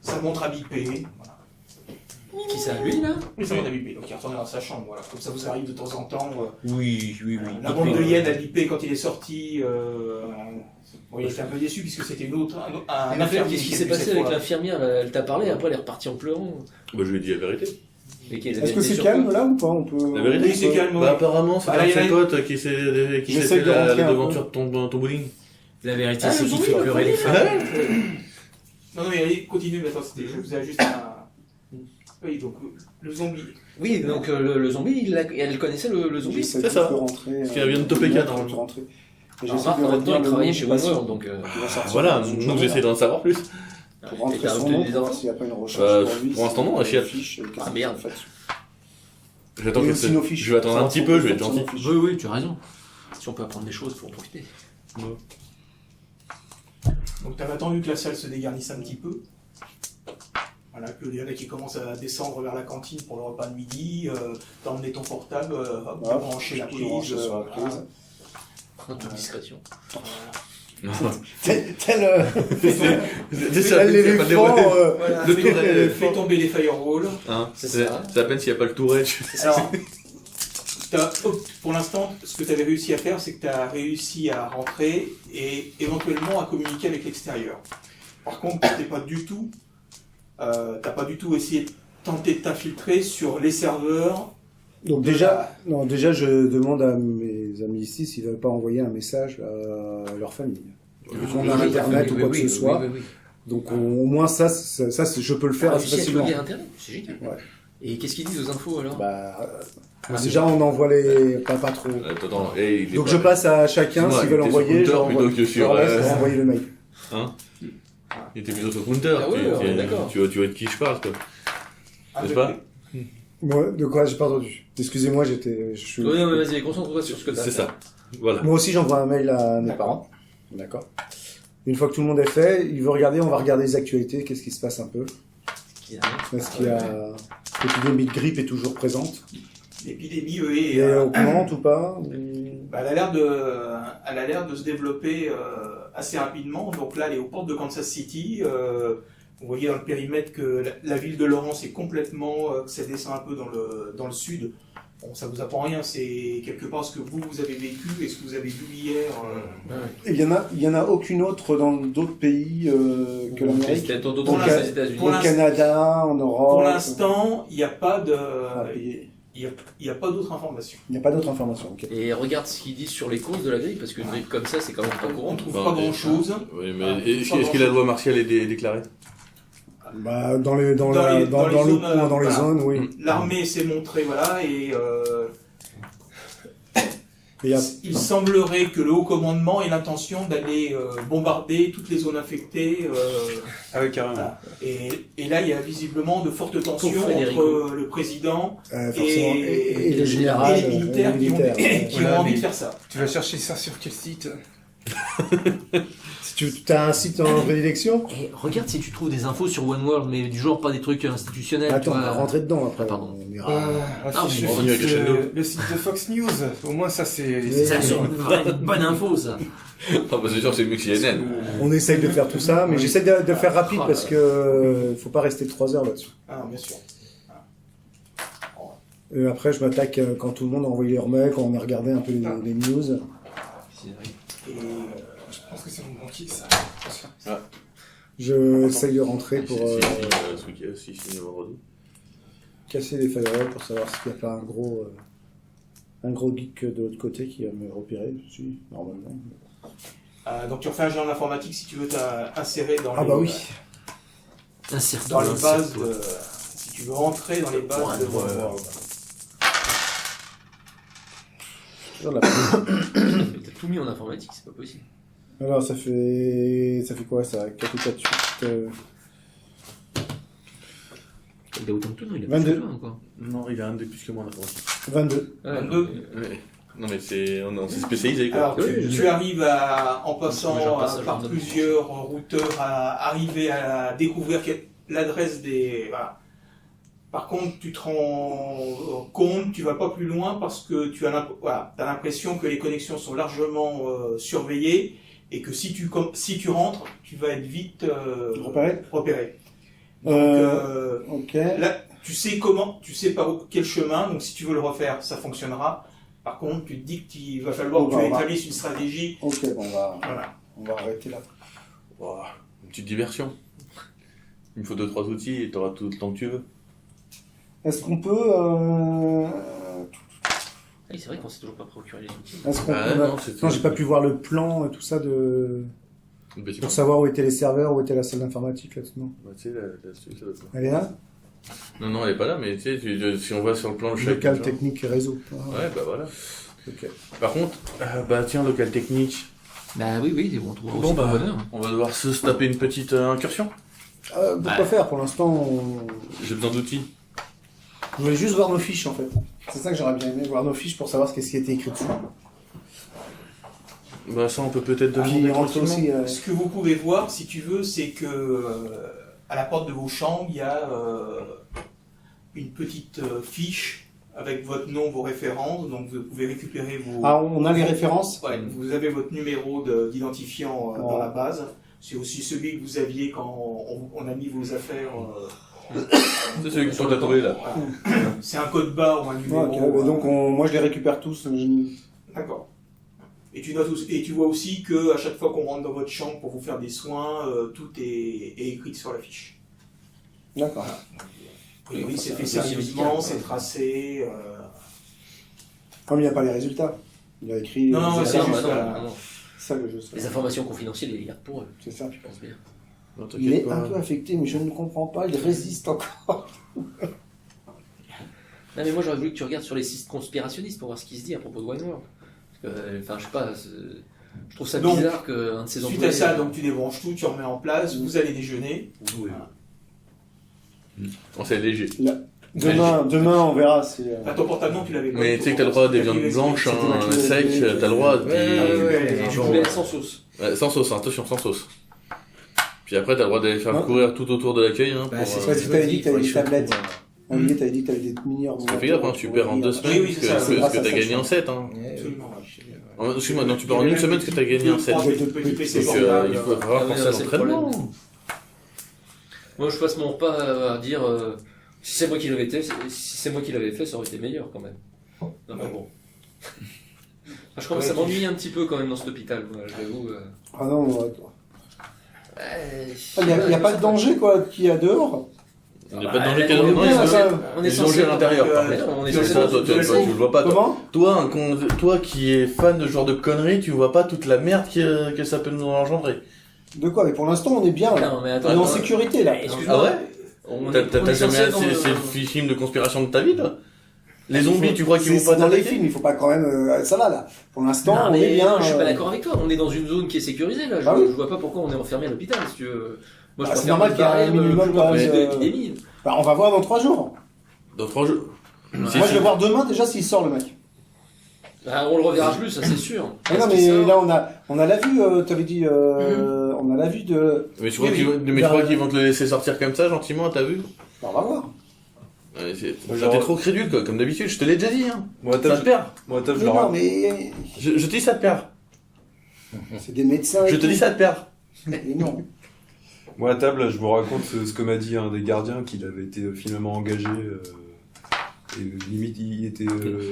sa montre à biper. Voilà. Qui ça, lui là? Oui, sa montre à biper, donc il est retourné dans sa chambre. Voilà. Comme ça vous arrive de temps en temps. Oui. La bande de Yen a bipé quand il est sorti. Bon, il était un peu déçu puisque c'était un infirmier. Qu'est-ce qui s'est passé avec l'infirmière? Elle t'a parlé, après elle est repartie en pleurant. Bah, je lui ai dit la vérité. Est-ce que c'est calme là ou pas? On peut... La vérité, Oui, c'est calme. Bah, apparemment, c'est un de ses potes qui s'est fait la devanture de ton bowling. La vérité, c'est qu'il fait pleurer les femmes. Non, mais allez, continue, mais attends, je vous ai juste un. Oui, donc le zombie. Oui, donc le zombie, elle connaissait le zombie. C'est ça. Parce qu'elle vient de topper 4. En même temps, il travaillait chez Wonder, donc. Voilà, nous j'essaie d'en savoir plus. Pour rentrer son nom, pour voir s'il n'y a pas une recherche pour lui. Pour l'instant, non, Chiat. Ah merde. J'attends que je vais attendre un petit peu, je vais être gentil. Oui, tu as raison. Si on peut apprendre des choses, il faut en profiter. Donc tu avais attendu que la salle se dégarnisse un petit peu. Voilà, que y en a qui commencent à descendre vers la cantine pour le repas de midi. T'as emmené ton portable, t'as branché la prise. Toute discrétion. Tel l'éléphant. Fais tomber les firewalls. C'est à peine s'il n'y a pas le touret. Alors, pour l'instant, ce que tu avais réussi à faire, c'est que tu as réussi à rentrer et éventuellement à communiquer avec l'extérieur. Par contre, tu n'as pas du tout essayé de tenter de t'infiltrer sur les serveurs. Donc déjà, je demande à mes amis ici s'ils ne veulent pas envoyer un message à leur famille. On a Internet ou quoi que ce soit. Donc au moins ça, je peux le faire assez facilement. Internet, c'est génial. Ouais. Et qu'est-ce qu'ils disent aux infos alors? Déjà on envoie les... pas trop. Attends, donc je passe à chacun s'ils veulent envoyer, je leur laisse envoyer le mail. Hein? Il était plutôt sur Counter. Tu vois de qui je parle, toi. N'est-ce pas? Moi, de quoi? J'ai pas entendu. Excusez-moi, Oui, non, mais vas-y, concentre-toi sur ce que tu as. C'est ça. Voilà. Moi aussi, j'envoie un mail à mes parents. D'accord. Une fois que tout le monde est fait, il veut regarder, on va regarder les actualités, qu'est-ce qui se passe un peu. Est-ce qu'il y a... L'épidémie de grippe est toujours présente. L'épidémie, et augmente ou pas? Elle a l'air de se développer assez rapidement. Donc là, elle est aux portes de Kansas City. Vous voyez dans le périmètre que la ville de Lawrence est complètement... ça descend un peu dans le sud. Bon, ça vous apprend rien, c'est quelque part ce que vous avez vécu et ce que vous avez vu hier. Il y en a aucune autre dans d'autres pays que l'Amérique. Au Canada, en Europe. Pour l'instant, il n'y a pas de... Il n'y a pas d'autres informations. Il n'y a pas d'autres informations, ok. Et regarde ce qu'ils disent sur les causes de la grippe, parce qu'une grippe comme ça, c'est quand même pas courant. On ne trouve pas grand-chose. Oui, mais est-ce que la loi martiale est déclarée? Dans les zones, oui. L'armée s'est montrée, voilà, et il semblerait que le haut commandement ait l'intention d'aller bombarder toutes les zones infectées. Carrément. Voilà. Et là, il y a visiblement de fortes tensions entre le président et le général, et les militaires qui ont envie de faire ça. Tu vas chercher ça sur quel site? Si tu as un site en prédilection. Et regarde si tu trouves des infos sur One World, mais du genre pas des trucs institutionnels. Attends, on va rentrer dedans après. Pardon. Le site de Fox News. Au moins ça c'est... Ça c'est une bonne info ça. C'est sûr c'est mieux que CNN. On essaye de faire tout ça, mais j'essaie de faire rapide parce que faut pas rester 3 heures là-dessus. Ah, bien sûr. Et après je m'attaque quand tout le monde a envoyé leur mail, quand on a regardé un peu les news. Je pense que c'est mon banquier ça. Je essaye de rentrer pour casser les firewalls pour savoir s'il n'y a pas un gros geek de l'autre côté qui va me repérer. Si, normalement. Donc tu refais un jeu en informatique si tu veux t'insérer dans les, oui. Dans les bases si tu veux entrer dans les bases de World. T'as tout mis en informatique, c'est pas possible. Alors ça fait quoi ça? 4 ou 4 8 Il a autant que toi, il a 22. plus que toi encore. Non, il a un de plus que moi en informatique. 22. 22. Non mais on s'est spécialisé quoi. Alors tu arrives en passant par plusieurs routeurs à arriver à découvrir l'adresse des... Voilà. Par contre, tu te rends compte, tu vas pas plus loin parce que tu as l'impression que les connexions sont largement surveillées et que si tu rentres, tu vas être vite repéré. Donc, Ok. là, tu sais par quel chemin, donc si tu veux le refaire, ça fonctionnera. Par contre, tu te dis qu'il va falloir que tu établisses une stratégie. Ok, bon, Voilà. on va arrêter là. Oh, une petite diversion. Il me faut 2-3 outils et t'auras tout le temps que tu veux. Est-ce qu'on peut... Oui, c'est vrai qu'on s'est toujours pas procuré les outils. Est-ce qu'on Ah, peut... non, c'est- Non, j'ai pas pu voir le plan et tout ça de... Le bâtiment. Pour savoir où étaient les serveurs, où était la salle d'informatique, là, non. Bah, tu sais, la suite, ça doit être là. Elle est là? Non, elle est pas là, mais tu sais, si on va sur le plan de chaque... Local genre. technique et réseau. Ah, Ouais, bah voilà. ok. Par contre, bah tiens, local technique. Bah oui, on trouve Bon, aussi bah, par bonheur. on va devoir se taper une petite incursion. Pourquoi faire? Pour l'instant, J'ai besoin d'outils. je voulais juste voir nos fiches, en fait. C'est ça que j'aurais bien aimé, voir nos fiches pour savoir ce qui était écrit dessus. Bah ça, on peut peut-être Qui demander rentre tranquillement. aussi... Ce que vous pouvez voir, si tu veux, c'est que à la porte de vos chambres, il y a une petite fiche avec votre nom, vos références. Donc vous pouvez récupérer vos... Ah, on a les références? Ouais, vous avez votre numéro d'identifiant dans la base. C'est aussi celui que vous aviez quand on a mis vos affaires. C'est celui qui sont tatoués là. Voilà. C'est un code barre ou un numéro. Ok, donc moi je les récupère tous. D'accord. Et tu notes et tu vois aussi que à chaque fois qu'on rentre dans votre chambre pour vous faire des soins, tout est écrit sur la fiche. D'accord. Oui, c'est fait sérieusement, c'est tracé. Comme il n'y a pas les résultats. Il a écrit... Non, non, c'est c'est ça, juste non. ça que je sais. Les informations confidentielles, ils les gardent pour eux, C'est ça. je pense bien. Non, Il t'inquiète est pas. un peu affecté, mais je ne comprends pas, il résiste encore. Non mais moi j'aurais voulu que tu regardes sur les sites conspirationnistes pour voir ce qui se dit à propos de Wine World. Parce que, enfin je sais pas, je trouve ça Donc, bizarre qu'un de ces Suite employés... à ça, donc tu débranches tout, tu remets en place, vous allez déjeuner. On c'est léger. Demain, on verra si... Ah, ton portable, non, tu l'avais pas. Mais tu sais que t'as le droit à des viandes blanches, hein, sec, t'as le droit. Tu voulais sans sauce. Ouais, sans sauce, hein, attention, sans sauce. Puis après, t'as le droit d'aller faire Non. courir tout autour de l'accueil. Hein, Bah, pour, c'est ça, tu t'avais dit que t'avais des tablettes. Ouais. Olivier, t'avais dit que t'avais des meilleurs... Parce que fais gaffe, hein, tu perds en 2 semaines Oui, oui, ce c'est ça, c'est que grâce à t'as ça, gagné je en 7. Hein. Absolument. Excuse-moi, non, tu perds en 1 semaine ce que t'as gagné en 7. Trois petits PC Donc portables. il faut vraiment Ah oui, penser là, à c'est le l'entraînement. Moi je passe mon repas à dire si c'est moi qui l'avais fait, ça aurait été meilleur quand même. Non mais bon. Je commence à m'ennuyer un petit peu quand même dans cet hôpital, moi, j'avoue. Ah non, il n'y a pas de danger, quoi, qu'il y a dehors. Il n'y a pas de danger on qu'il y est a dedans, dedans, ça. on est ils ont censé joué à l'intérieur, par contre. on est C'est censé ça, toi, tu le vois pas. Toi, Comment toi qui es fan de ce genre de conneries, tu vois pas toute la merde que ça peut nous engendrer. De quoi? Mais pour l'instant, on est bien, là. Non mais On attends, est en attends. sécurité, là. Excuse-moi. Ah ouais On T'as est jamais censé assez dans le- ces films de conspiration de ta vie, toi? Les zombies, tu crois qu'ils vont C'est pas dans les t'attaquer? films, il faut pas quand même... ça va, là. Pour l'instant, Non, on est mais bien. je suis pas d'accord avec toi. On est dans une zone qui est sécurisée là. Ah oui. Je vois pas pourquoi on est enfermé à l'hôpital. Si tu veux. Moi, je Ah, c'est préfère normal me qu'il y ait un barrer, minimum, le plus quand loin même, possible de de- l'épidémie. Bah, on va voir dans 3 jours. Dans 3 jours. Moi, je vais voir demain, déjà, s'il sort, le mec. Ah, on le reverra plus, ça c'est sûr. Ah non, Est-ce qu'il mais sort là, on a la vue, t'avais dit, on a la vue de... Mais tu crois Oui, qu'ils oui. vont, mais tu crois qu'ils vont te le laisser sortir comme ça, gentiment, t'as vu? Bah, on va voir. Ouais, Genre- t'es trop crédule, quoi, comme d'habitude, je te l'ai déjà dit, hein. Moi, Ça te perd. je Mais leur non, mais... Je te dis ça te perd. C'est des médecins et Je te tout. dis ça te perd. Mais non. Moi, à table, là, je vous raconte ce que m'a dit un des gardiens, qu'il avait été finalement engagé. Et limite, il était.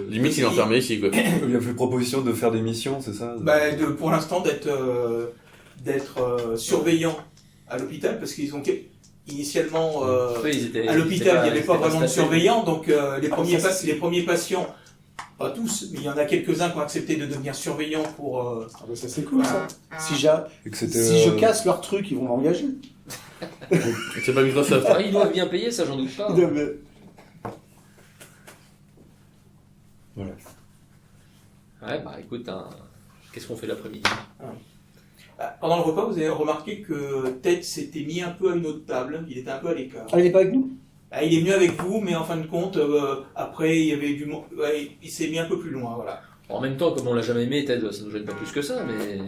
Limite, il est enfermé ici, quoi. Il a fait proposition de faire des missions, c'est ça? Pour l'instant, d'être surveillant à l'hôpital, parce qu'ils ont initialement Oui, ils étaient- à ils l'hôpital, étaient pas- il n'y avait ils pas étaient vraiment de staffés. surveillants, donc les ça, premiers patients, pas tous, mais il y en a quelques-uns qui ont accepté de devenir surveillants pour. Ah bah, ça, c'est cool, ça. Si Et que c'était, je casse leur truc, ils vont m'engager. C'est pas Microsoft. Ah, ils doivent bien payer, ça j'en doute pas. Voilà. Ouais, bah écoute, qu'est-ce qu'on fait l'après-midi? Pendant le repas, vous avez remarqué que Ted s'était mis un peu à une autre table, il était un peu à l'écart. Ah, il est pas avec nous? Il est venu avec vous, mais en fin de compte, après, il y avait du monde. Ouais, il s'est mis un peu plus loin, voilà. En même temps, comme on l'a jamais aimé, Ted, ça nous gêne pas plus que ça, mais.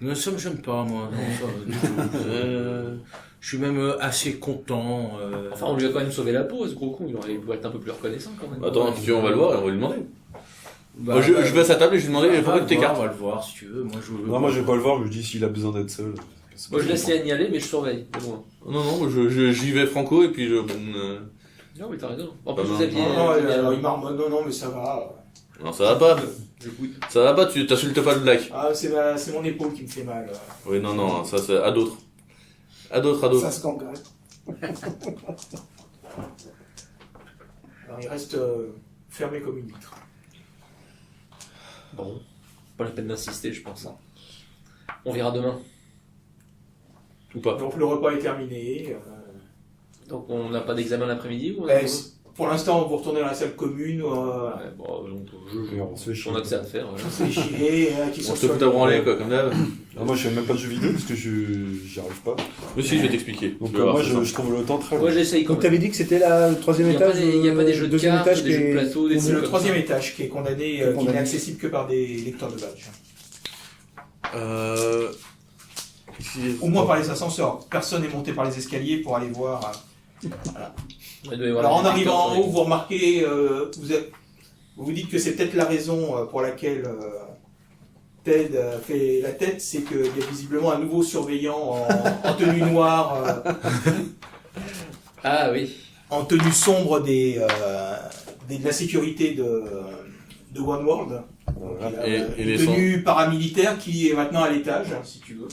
Mais ça me gêne pas, moi. Non, ça, du tout. Je suis même assez content. Enfin, on lui a quand même sauvé la peau, ce gros con, il aurait pu être un peu plus reconnaissant quand même. Attends, si tu veux, on va le voir et on va lui demander. Bah, Moi, je vais à sa table et je lui demande on pourquoi va tu t'écartes. le voir si tu veux. Moi, je veux. Non, moi, je vais pas le voir, mais je dis s'il a besoin d'être seul. Moi, je laisse Yann y aller, mais je surveille, de loin. Non, j'y vais franco et puis Non, mais t'as raison. En plus, Pas vous mal. aviez... Alors, il marmonne, non, mais ça va. Non, ça va pas. J'écoute. Ça va pas, tu t'insultes pas le black. Ah, c'est mon épaule qui me fait mal. Oui, non, ça c'est à d'autres. À d'autres. Ça se gagne. Alors, il reste fermé comme une vitre. Bon, pas la peine d'insister, je pense. Hein. On verra demain. Ou pas. Donc, le repas est terminé. Donc, on n'a pas d'examen l'après-midi ou Pour l'instant, vous retournez dans la salle commune. Ouais, bon, donc, On se fait chier. on a que ça à faire. Voilà. C'est chier, qui On sont se fout à branler, quoi, comme d'hab. Moi, je fais même pas de jeux vidéo parce que j'y arrive pas. Mais si, je vais t'expliquer. Donc, Tu vas voir, moi, c'est ça. je trouve le temps très long. Moi, j'essaye quand Donc même. t'avais dit que c'était le troisième Il y a pas étage. des- il y a pas des jeux de deuxième cartes, étage des qui jeux de est- plateau, des C'est trucs le comme troisième ça. étage qui est condamné, qui n'est accessible que par des lecteurs de badge. Ici, Au moins par les ascenseurs. Personne n'est monté par les escaliers pour aller voir. Il doit y avoir Alors en des arrivant en détecteurs haut, vous remarquez, vous dites que c'est peut-être la raison pour laquelle Ted fait la tête, c'est qu'il y a visiblement un nouveau surveillant en tenue noire, Ah oui. en tenue sombre de la sécurité de One World. Donc, il a Et une les tenue paramilitaire qui est maintenant à l'étage, si tu veux.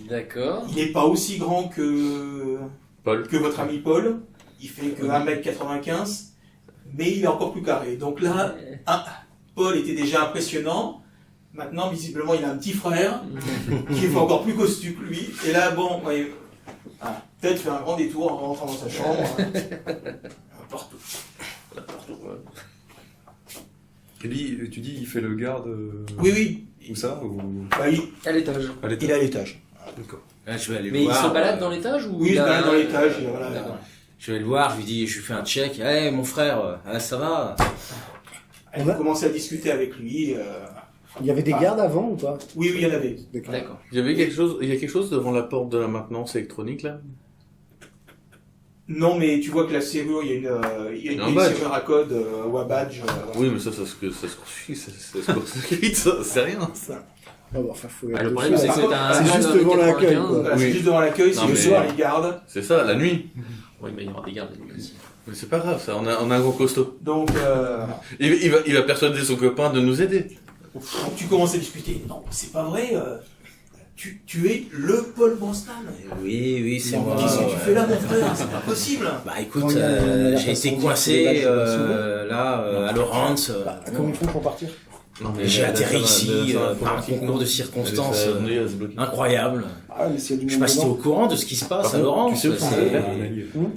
D'accord. Il n'est pas aussi grand que Paul. votre ami Paul. Il fait que 1m95, mais il est encore plus carré. Donc là, Paul était déjà impressionnant. Maintenant, visiblement, il a un petit frère qui est encore plus costaud que lui. Et là, bon, ouais, Ted fait un grand détour en rentrant dans sa chambre. Partout. Et lui, tu dis, il fait le garde. Oui. Où ça ou... Bah, il À l'étage. À l'étage. est à l'étage. D'accord. Là, je vais aller Mais le il voir. se balade dans l'étage ou Oui, il se a- balade dans l'étage. Et voilà. D'accord. Je vais le voir, je lui dis, je lui fais un check. Hey, mon frère, ça va? Elle a commencé à discuter avec lui. Il y avait des gardes avant ou pas? Oui, il y en avait. D'accord. Il y a quelque chose devant la porte de la maintenance électronique, là? Non, mais tu vois que la serrure, il y a une Un vieille badge. serrure à code ou à badge. Oui, mais ça se construit, ça se construit, ça, c'est rien, ça. Ah bon, enfin, faut Le problème, c'est que c'est un. C'est juste devant l'accueil, quoi. Voilà, c'est Oui. juste devant l'accueil, Non, c'est le mais- soir, les gardes. C'est ça, la nuit. Oui, mais il y aura des gardes la nuit aussi. Mais c'est pas grave, ça, on a un gros costaud. Donc, Il va persuader son copain de nous aider. donc tu commences à discuter. Non, c'est pas vrai. Tu es le Paul Brosnan. Oui, c'est moi. Qu'est-ce que tu fais là, mon frère? C'est pas possible. Bah écoute, Quand il y a la j'ai été façon coincé dont les badges là à Laurence. Comment ils font pour partir? Non, J'ai là, atterri ça va, ici ça va, par un informatique, concours non. de circonstances Elle se bloque. incroyable. Ah, mais s'il y a du Je sais monde pas si t'es au dedans. courant de ce qui se passe Par à contre, Laurence. tu sais où sont les verres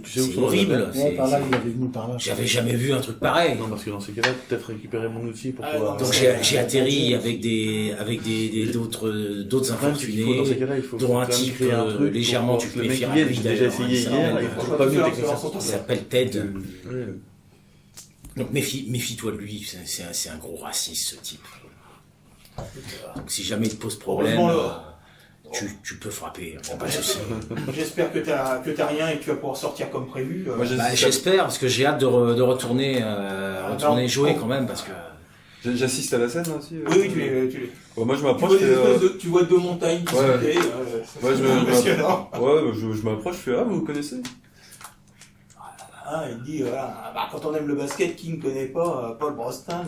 Tu sais où C'est sont les horrible. verres Ouais, par là, il avait venu par là. J'avais jamais vu un truc pareil. Non, parce que dans ces cas-là, peut-être récupérer mon outil pour Ah, pouvoir. non, Donc j'ai atterri avec d'autres Il faut, dans ces infortunés, cas-là, il faut dont un quand même type créer un truc légèrement pour que le mec stupéfiant. vienne. J'ai déjà essayé hier, il faut pas mieux faire technicien. son Il temps. s'appelle Ted. Ouais. Donc méfie-toi de lui, c'est un gros raciste ce type. Donc si jamais il te pose problème, Heureusement, tu peux frapper, y a pas de souci. J'espère que t'as rien et que tu vas pouvoir sortir comme prévu. Moi, Bah, j'espère parce que j'ai hâte de retourner non. jouer quand même parce que J'assiste à la scène aussi. Oui, tu les. Ouais, moi, je Tu m'approche. vois, tu vois deux montagnes qui Ouais. sauter. Ouais, c'est impressionnant. je m'approche, je fais ah, vous connaissez? Ah, il dit, voilà, bah, quand on aime le basket, qui ne connaît pas Paul Brosnan?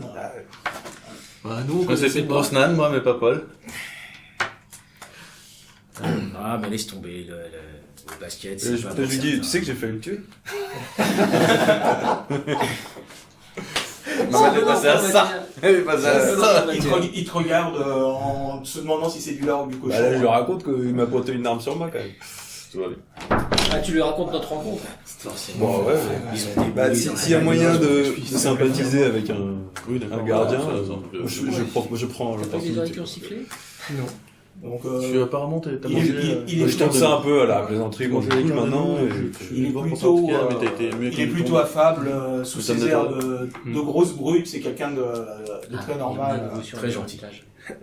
Bah, nous, on connaissait Brosnan, moi, mais pas Paul. ah mais laisse tomber le basket. Et c'est je pas lui pour dis, ça. tu sais que j'ai failli le tuer? Non, elle est passée à ça. Elle est passée à ça. Il te regarde en se demandant si c'est du lard ou du cochon. Bah là, je lui raconte qu'il m'a pointé une arme sur moi quand même. Tout va bien. Ah, tu lui racontes notre rencontre. Bon, ouais. Ils ont des Bah, bouilles s'il dans y a la moyen gueule. de sympathiser avec Oui, d'accord. un gardien, Ça, ça, je prends T'as pas eu des oreilles qui l'opportunité. ont sifflé? Donc, Apparemment, t'as il mangé. est Je tourne ça un peu à la plaisanterie, moi je cool maintenant. il est pour plutôt, sortir, mais t'as été mieux il est que plutôt le affable, sous Ça me ses airs détend. de grosse brute. C'est quelqu'un de très normal, Très gentil.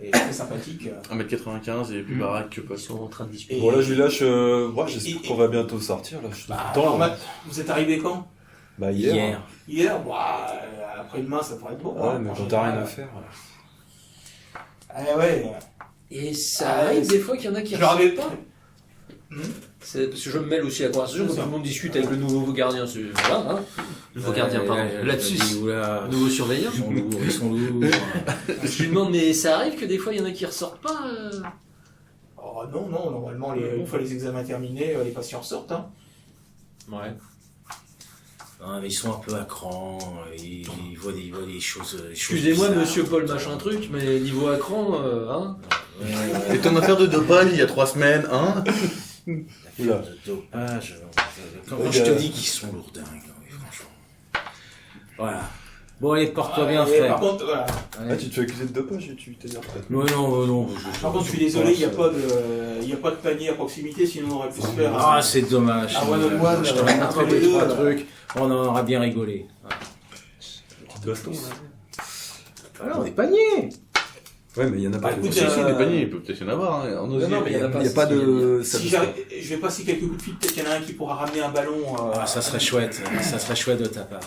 et très sympathique. 1m95 et plus baraque que pas. Ils sont en train de discuter. Et- Bon là je lui lâche, j'espère qu'on va bientôt sortir là. Je suis Bah, tout le temps. alors, vous êtes arrivé quand? Bah hier. Hier, bah, après-demain, ça pourrait être bon. Ouais, hein, mais en quand t'as rien général. à faire. Ah ouais. Et ça arrive des fois qu'il y en a qui Je leur avais pas. C'est parce que je me mêle aussi à la conversation, quand tout le monde discute avec le nouveau gardien. Voilà, hein. Nouveau gardien, pardon. Lapsus. Nouveau surveillant. Ils sont lourds. Je lui demande, mais ça arrive que des fois il y en a qui ressortent pas Oh non, normalement, une fois les examens terminés, les patients sortent. Hein. Ouais. Non, mais ils sont un peu à cran, ils voient des choses. Excusez-moi, monsieur Paul, machin truc, mais niveau à cran, hein. Et ton affaire de dopage il y a 3 semaines, hein? L'affaire de dopage. Quand je te dis qu'ils sont lourdingues, oui, franchement. Voilà. Bon, allez, porte-toi bien, frère. Par contre, voilà. Ah, tu te fais accuser de dopage et tu t'énerves peut-être. Non. Par contre, je suis désolé, il n'y a pas de panier à proximité, sinon on aurait pu se faire. Ah, c'est dommage. Ah, one-on-one, je t'aurais entre montré les 2-3 deux, trucs, on en aurait bien rigolé. Petite baston, là. Voilà, des paniers. Ouais, mais il y en a pas. Écoute, Si, des paniers, il peut peut-être y en avoir, hein. En osier. Non, mais il y en a pas. Il n'y a pas de. Si je vais passer quelques coups de fil, peut-être qu'il y en a un qui pourra ramener un ballon. Ah, ça serait chouette de ta part.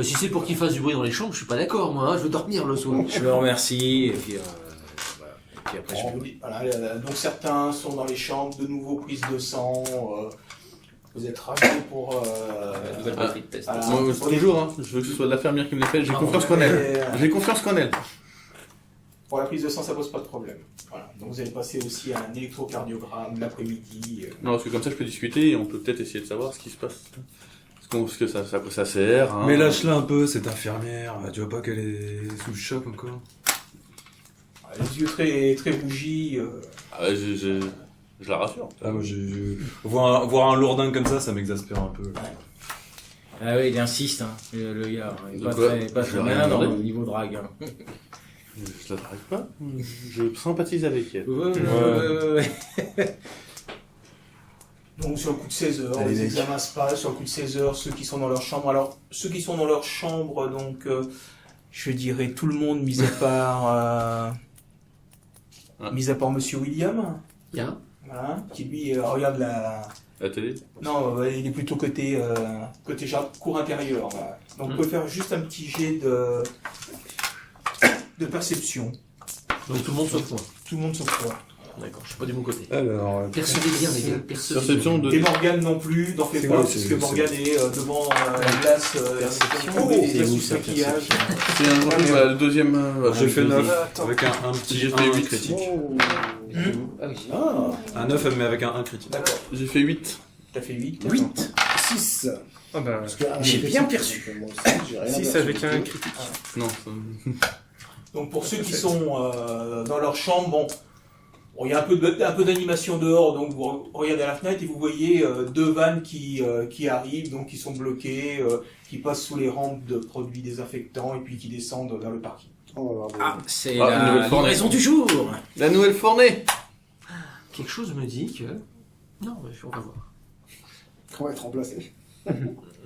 Si c'est pour qu'il fasse du bruit dans les chambres, je suis pas d'accord, moi, hein, je veux dormir le soir. Je vous remercie, et puis, voilà. Et puis après, Bon, voilà, donc certains sont dans les chambres, de nouveau prise de sang. Vous êtes ravis pour. La nouvelle batterie de test. voilà. Moi, c'est toujours, hein. Je veux que ce soit l'infirmière qui me les fait. J'ai confiance qu'en elle. J'ai confiance qu'en elle. Pour la prise de sang, ça pose pas de problème. Voilà. Donc vous allez passer aussi à un électrocardiogramme l'après-midi. Non, parce que comme ça, je peux discuter et on peut peut-être essayer de savoir ce qui se passe. Parce que ça sert. Hein. Mais lâche-la un peu, cette infirmière. Tu vois pas qu'elle est sous le choc encore? Les yeux très, très rougis. Ah, je la rassure. Ah, moi, voir un lourdin comme ça m'exaspère un peu. Ah oui, il insiste, hein, le gars. Il est Donc, pas je très vais malin rien dans demander. le niveau drague. Hein. Je la drague pas. Je sympathise avec elle. Ouais. Donc sur le coup de 16 heures, Allez, les mec. examens se passent, sur le coup de 16 heures, ceux qui sont dans leur chambre. Alors, ceux qui sont dans leur chambre, donc, je dirais tout le monde, mis à part Monsieur William, Bien. voilà, qui lui regarde La télé. Non, il est plutôt côté cour intérieur. Voilà. Donc on peut faire juste un petit jet de perception. Donc tout le monde sauf moi. Tout le monde sauf toi. D'accord, je suis pas du bon côté. Alors, Percevez bien, les gars. Perception de. Et Morgane non plus, n'en fais C'est pas, quoi, puisque c'est- Morgane est devant la glace, c'est où, ça, maquillage. C'est un gros, voilà, le deuxième. j'ai fait 9 Attends. avec un petit J'ai 1 fait 8 critique. Ah oui. Un 9 mais avec un 1 critique. D'accord, J'ai fait 8. t'as fait 8. 8. 6. Ah bah, J'ai bien perçu. 6 avec un critique. Non. Donc pour ceux qui sont dans leur chambre, bon, il y a un peu d'animation dehors, donc vous regardez à la fenêtre et vous voyez 2 vannes qui arrivent, donc qui sont bloquées, qui passent sous les rampes de produits désinfectants et puis qui descendent vers le parking. Ah, c'est Ah, une la nouvelle fournée. livraison du jour. La nouvelle fournée. Quelque chose me dit que... Non, mais on va voir. On va être remplacé.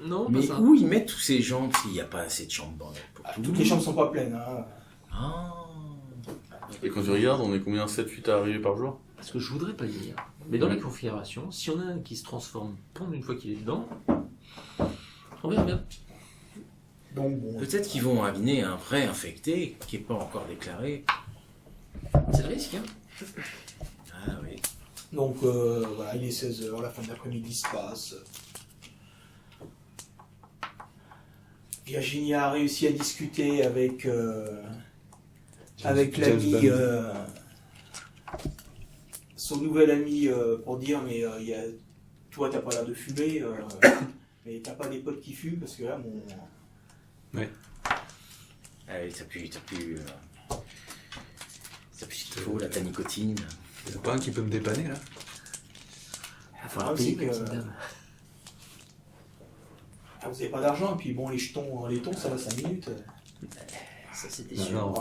Non, pas Mais ça. où ils mettent tous ces gens s'il n'y a pas assez de chambres dans pour tout le Toutes monde? les chambres sont pas pleines. Hein. Ah. Et quand tu regardes, on est combien 7-8 à arriver par jour? Parce que je voudrais pas dire. Mais dans la configuration, si on a un qui se transforme pendant une fois qu'il est dedans, on verra bien. Donc bon, Peut-être qu'ils vont amener un vrai infecté qui n'est pas encore déclaré. C'est le risque, hein. Ah oui. donc voilà, il est 16h, la fin de l'après-midi se passe. Virginie a réussi à discuter avec l'ami, son nouvel ami, pour dire mais toi t'as pas l'air de fumer, mais t'as pas des potes qui fument parce que là mon Ah oui, t'as plus ce qu'il faut, là, ta nicotine. Y'a pas un qui peut me dépanner là? Il va falloir Ah, payer c'est que- la petite dame. vous avez pas d'argent et puis bon les jetons ça va 5 minutes. Ça, c'était Non, sûr. non,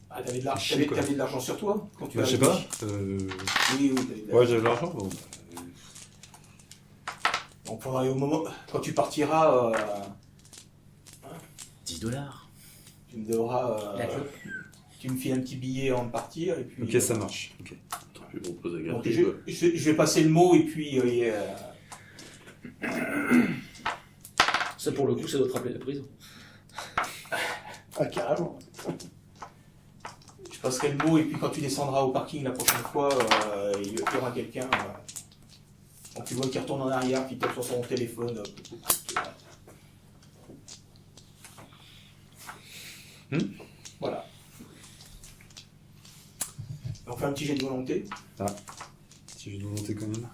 Ah, t'avais chier, quoi. de l'argent sur toi quand tu bah, as je sais pas. Oui, t'avais de l'argent. Ouais, j'avais de l'argent. Bon. Donc faudra au moment quand tu partiras, $10. tu me devras, La clope. tu me files un petit billet avant de partir et puis. Ok, ça marche. Ok. Je vais proposer à Donc, garder. je vais passer le mot et puis. Ça, pour le coup, ça doit te rappeler la prison. Ah, carrément. Je passerai le mot, et puis quand tu descendras au parking la prochaine fois, il y aura quelqu'un. Quand tu vois qu'il retourne en arrière, qui tape sur son téléphone. Voilà. On fait un petit jet de volonté. Si j'ai de volonté quand même.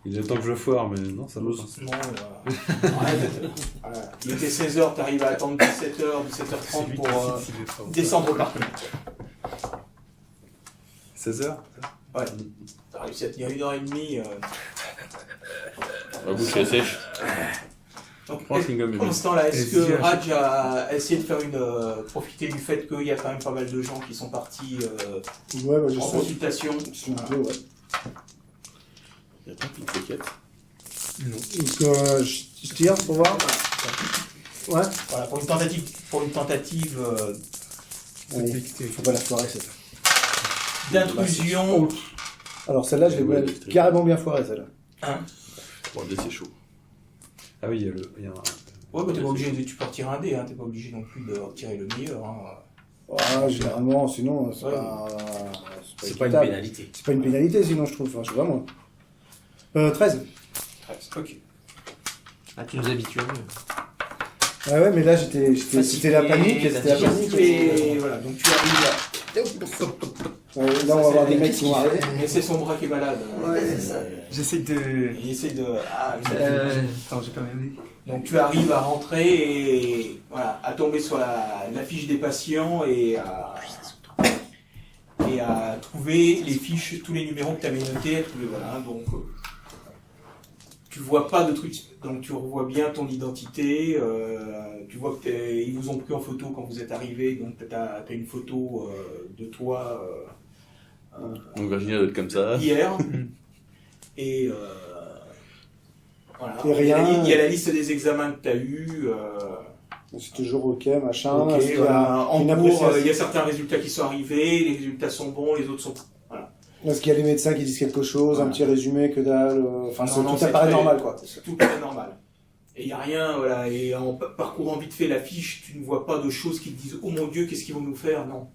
Il est temps que je foire, mais non, ça m'ose. Non, arrête. Voilà. Il était 16h, t'arrives à attendre 17h, 17h30 pour descendre au parking. 16h Ouais. T'as réussi à tenir 1h30. La bouche est sèche. Donc, Prends le chewing-gum, pendant ce temps-là, est-ce que Raj a essayé de faire profiter du fait qu'il y a quand même pas mal de gens qui sont partis je en sais. consultation? Si on peut, ouais. Il n'y a pas de plaquette. Donc, je tire pour voir. Ouais. Voilà, pour une tentative Allez, faut pas la foirer, celle-là. d'intrusion. Alors, celle-là, je l'ai carrément bien foirée, celle-là. Hein? Bon, le dé, c'est chaud. Ah oui, il y a un... Ouais, mais t'es pas obligé tu peux retirer un dé, hein, t'es pas obligé non plus de retirer le meilleur. Hein. Ah, généralement, sinon, c'est Ouais. C'est pas une équitable. pénalité. C'est pas une pénalité, sinon, je trouve. Enfin, je sais pas, moi. 13. 13, ok. Ah, tu nous habitues mieux. Ah ouais, mais là, c'était la panique. C'était la panique. Et voilà, donc tu arrives là. Là, on va avoir des mecs qui vont arriver. Mais c'est son bras qui est malade. J'essaie de... Il essaie de. Ah, Attends, j'ai pas même dit. Donc tu arrives à rentrer et voilà, à tomber sur la fiche des patients et à trouver les fiches, tous les numéros que tu avais notés. Voilà, donc tu vois pas de trucs, donc tu revois bien ton identité. Tu vois que ils vous ont pris en photo quand vous êtes arrivé, donc tu as une photo de toi Donc Virginie doit être comme ça. hier. Et voilà. Et rien. Il y a la liste des examens que tu as eus. C'est toujours OK, machin. Ok, Est-ce qu'il y a voilà. En une cours, appréciation il y a certains résultats qui sont arrivés, les résultats sont bons, les autres sont... Voilà. Est-ce qu'il y a les médecins qui disent quelque chose, un petit résumé, que dalle. Enfin, Non, tout c'est apparaît très- normal, quoi. Tout est normal. Et il n'y a rien, voilà, et en parcourant vite fait la fiche, tu ne vois pas de choses qui te disent « Oh mon Dieu, qu'est-ce qu'ils vont nous faire ?» Non.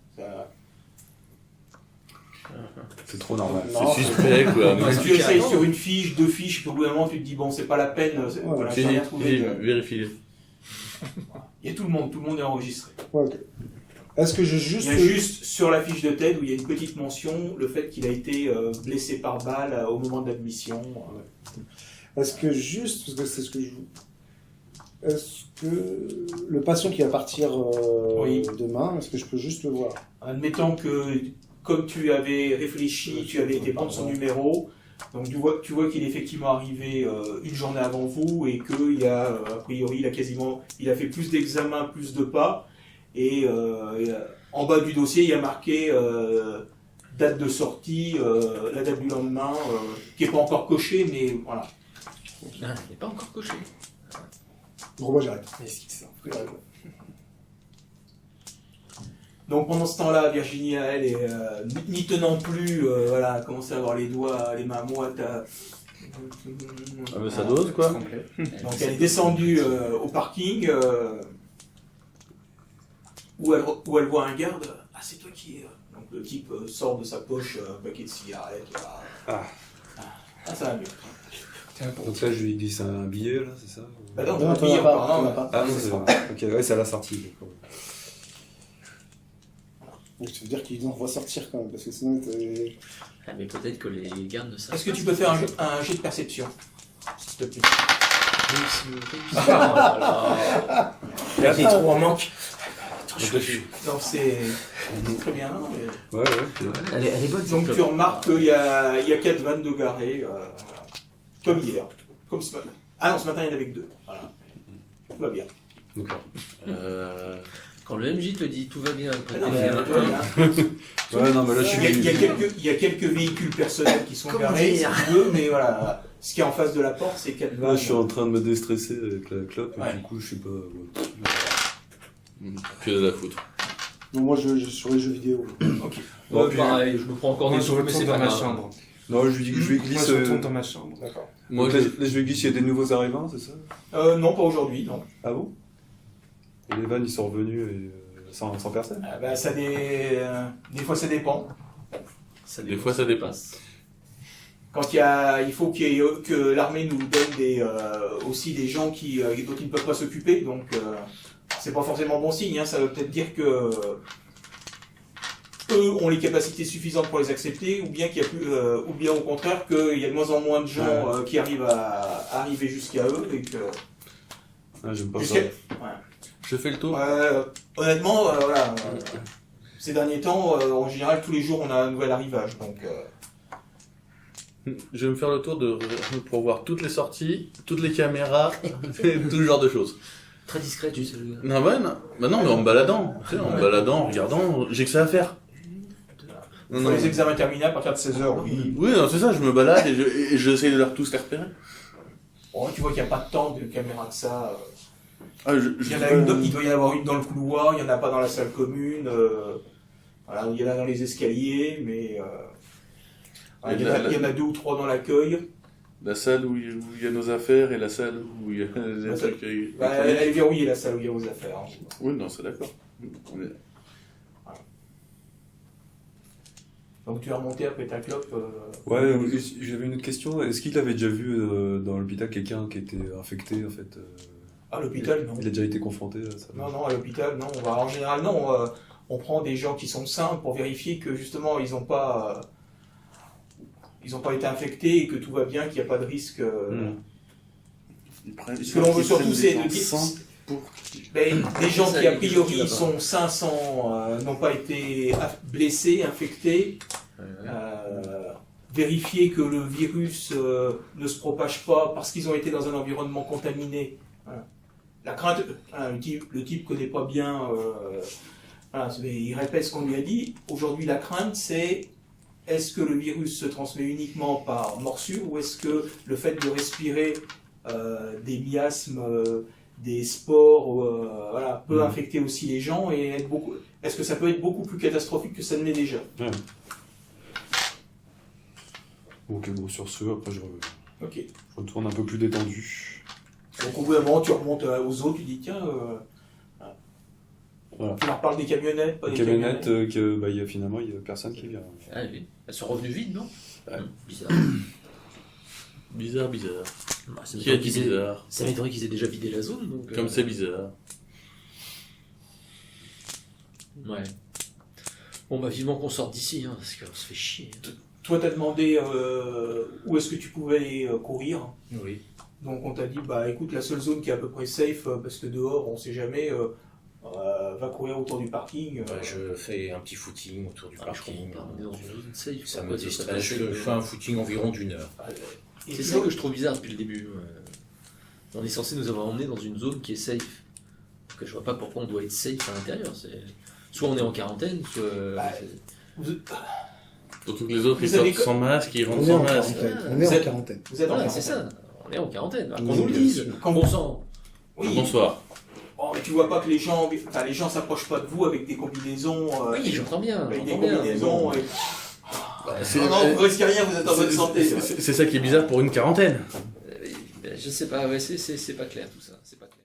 C'est trop normal. Non. C'est suspect, quoi. Si tu essayes sur une fiche, deux fiches, puis au bout d'un moment, tu te dis « Bon, c'est pas la peine, voilà, j'ai Fini, rien trouvé. de- vérifiez. Il y a tout le monde est enregistré. Ouais, OK. Est-ce que je juste... Il y a juste sur la fiche de Ted où il y a une petite mention, le fait qu'il a été blessé par balle au moment de l'admission. Est-ce que juste... Parce que c'est ce que je... Est-ce que le patient qui va partir Oui. demain, est-ce que je peux juste le voir? Admettons que, comme tu avais réfléchi, tu avais été prendre son numéro, donc tu vois qu'il est effectivement arrivé une journée avant vous et qu'il y a, a priori, il a fait plus d'examens, plus de pas, et en bas du dossier, il y a marqué date de sortie, la date du lendemain, qui n'est pas encore cochée, mais voilà. Ah, il n'est pas encore coché. Bon, moi, j'arrête. Donc pendant ce temps-là, Virginie, elle est n'y tenant plus, voilà, elle commence à avoir les doigts, les mains moites. Ah, mais ça dose, quoi. Donc elle est descendue au parking où elle voit un garde. Ah, c'est toi qui es. Donc le type sort de sa poche un paquet de cigarettes. Ah. Ça va mieux. Donc là, je lui glisse un billet, là, c'est ça? Bah non, Non, t'en as pas, t'en non, as pas. Ah non, c'est vrai. Ok, ouais, c'est à la sortie. d'accord. Donc, ça veut dire qu'ils en ressortir quand même, parce que sinon... Ah, mais peut-être que les gardes ne savent Est-ce que tu peux faire un jet de perception, s'il te plaît? pas. Là, t'es trop en manque. Donc c'est très bien. Mais... Ouais, c'est vrai. Elle est bonne. Donc tu remarques qu'il y a 4 vannes de garées, comme hier, comme ce matin. Ah non, ce matin il y en avait que 2. Voilà. Tout va bien. D'accord. Quand le MJ te dit tout va bien, Ah non, mais, tout va bien. Ouais, non, mais là, je suis... Il y a quelques véhicules personnels qui sont garés, si tu veux, mais voilà. Ce qui est en face de la porte, c'est 4 vannes. Là, je suis en train de me déstresser avec la clope, Ouais. et du coup, je sais pas... Plus de la foutre. Donc moi, je sur les jeux vidéo. Ok. Bon, puis- pareil, je me prends encore Moi, des je souffles, mais c'est retourne pas dans ma grave. chambre. Non, je lui Moi, glisse... je retourne dans ma chambre. D'accord. Moi, Donc là, je lui glisse, il y a des nouveaux arrivants, c'est ça? Non, pas aujourd'hui, non. Ah bon? Et les vannes, ils sont revenus et... sans personne. Des fois ça dépend. Des fois ça dépasse. Quand il faut que l'armée nous donne aussi des gens dont ils ne peuvent pas s'occuper, donc c'est pas forcément bon signe. Hein. Ça veut peut-être dire que eux ont les capacités suffisantes pour les accepter, ou bien ou bien au contraire qu'il y a de moins en moins de gens qui arrivent à arriver jusqu'à eux et que. J'aime pas ça. Je fais le tour. Honnêtement, voilà. Ces derniers temps, en général, tous les jours, on a un nouvel arrivage, donc. Je vais me faire le tour pour voir toutes les sorties, toutes les caméras, tout le genre de choses. Très discret, tu sais. Non, mais en me baladant, en regardant, j'ai que ça à faire. Les examens terminés à partir de 16h, oui. Oui, non, c'est ça, je me balade et j'essaie de tous les repérer. Oh, tu vois qu'il n'y a pas tant de caméras que ça. Il doit y en avoir une dans le couloir, il n'y en a pas dans la salle commune. Voilà, il y en a dans les escaliers, mais. Il y en a 2 ou 3 dans l'accueil. La salle où il y a nos affaires et la salle où il y a les trucs. Elle est verrouillée, la salle où il y a vos affaires. Hein. Oui, non, c'est d'accord. Voilà. Donc tu es remonté après ta clope. Ouais, j'avais une autre question. Est-ce qu'il avait déjà vu dans l'hôpital quelqu'un qui était infecté en fait À l'hôpital, non. Il a déjà été confronté à ça? Non, à l'hôpital, non. En général, non. On prend des gens qui sont sains pour vérifier que justement ils n'ont pas été infectés et que tout va bien, qu'il n'y a pas de risque. Ce que l'on veut surtout, c'est de dire des gens qui a priori sont sains, n'ont pas été blessés, infectés, vérifier que le virus ne se propage pas parce qu'ils ont été dans un environnement contaminé. Voilà. La crainte, le type connaît pas bien, il répète ce qu'on lui a dit. Aujourd'hui, la crainte, c'est est-ce que le virus se transmet uniquement par morsure ou est-ce que le fait de respirer des miasmes, des spores, peut infecter aussi les gens et est-ce que ça peut être beaucoup plus catastrophique que ça ne l'est déjà? Ok, bon, sur ce, après je retourne un peu plus détendu. Donc au bout d'un moment, tu remontes aux autres, tu dis tiens, voilà. Tu leur parles des camionnettes, pas des des camionnettes finalement, il n'y a personne qui vient. Ah oui, elles sont revenues vides, non? Bizarre. Bizarre. Qui a dit bizarre? Ça m'étonnerait qu'ils aient déjà vidé la zone. Donc, comme c'est bizarre. Ouais. Bon bah vivement qu'on sorte d'ici, hein, parce qu'on se fait chier. Toi t'as demandé où est-ce que tu pouvais courir. Oui. Donc on t'a dit écoute, la seule zone qui est à peu près safe, parce que dehors on sait jamais, va courir autour du parking. Je fais un petit footing autour du parking. On est dans une zone safe. Ça me distrait. Je fais un footing environ d'1 heure. C'est ça que je trouve bizarre depuis le début. On est censé nous avoir emmenés dans une zone qui est safe. Donc, je vois pas pourquoi on doit être safe à l'intérieur. Soit on est en quarantaine, soit. Surtout que les autres ils sortent sans masque, ils rentrent sans masque. On est en quarantaine. Voilà, c'est ça. On est en quarantaine. Qu'on nous le dise. Quand on sent. Oui. Bonsoir. Oh, mais tu vois pas que les gens s'approchent pas de vous avec des combinaisons. Oui, j'entends bien. Avec des combinaisons. Bien. Non, vous risquez rien, vous êtes en bonne santé. C'est ça qui est bizarre pour une quarantaine. Je sais pas, c'est pas clair tout ça. C'est pas clair.